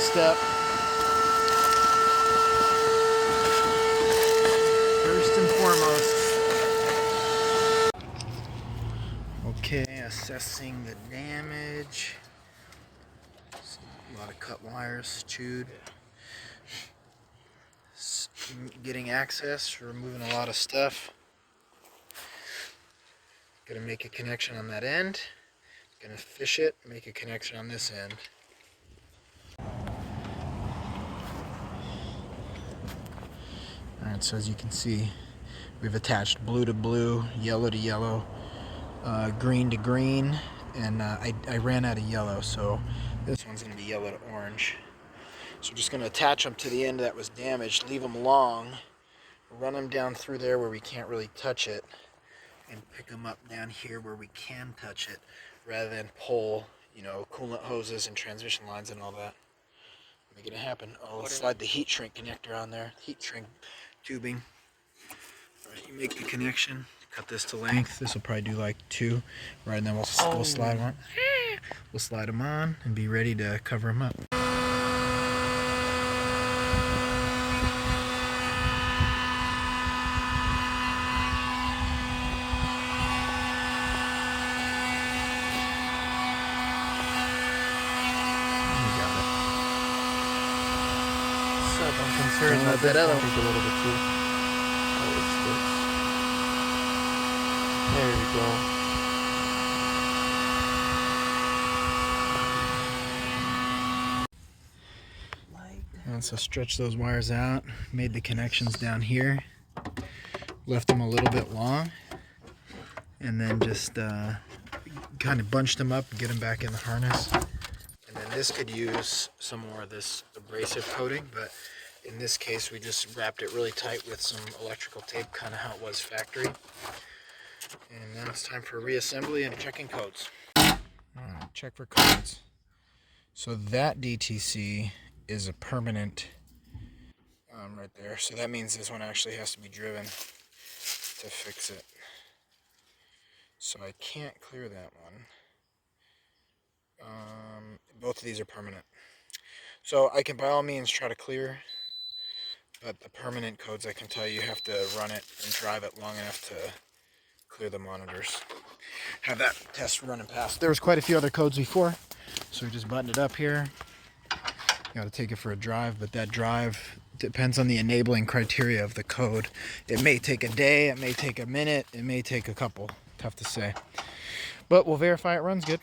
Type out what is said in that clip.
step. First and foremost. Okay, assessing the damage. A lot of cut wires, chewed. Getting access, removing a lot of stuff. Gonna make a connection on that end. Gonna fish it, make a connection on this end. Alright, so as you can see, we've attached blue to blue, yellow to yellow, green to green, and I ran out of yellow, so this one's going to be yellow to orange. So we're just going to attach them to the end that was damaged, leave them long, run them down through there where we can't really touch it, and pick them up down here where we can touch it, rather than pull, you know, coolant hoses and transmission lines and all that. Make it happen. I'll slide the heat shrink connector on there, heat shrink tubing. Alright, you make the connection, cut this to length. This will probably do like 2, right, and then we'll slide them on. We'll slide them on and be ready to cover them up. I'm concerned about that other one. A little bit too. There we go. And so stretch those wires out, made the connections down here, left them a little bit long, and then just kind of bunched them up and get them back in the harness. And then this could use some more of this abrasive coating, but in this case we just wrapped it really tight with some electrical tape, kind of how it was factory. And now it's time for reassembly and checking codes. Alright, check for codes. So that DTC is a permanent right there. So that means this one actually has to be driven to fix it. So I can't clear that one. Both of these are permanent. So I can by all means try to clear, but the permanent codes, I can tell you have to run it and drive it long enough to clear the monitors. Have that test run and pass. There was quite a few other codes before, so we just buttoned it up here. Got to take it for a drive, but that drive depends on the enabling criteria of the code. It may take a day, it may take a minute, it may take a couple. Tough to say. But we'll verify it runs good.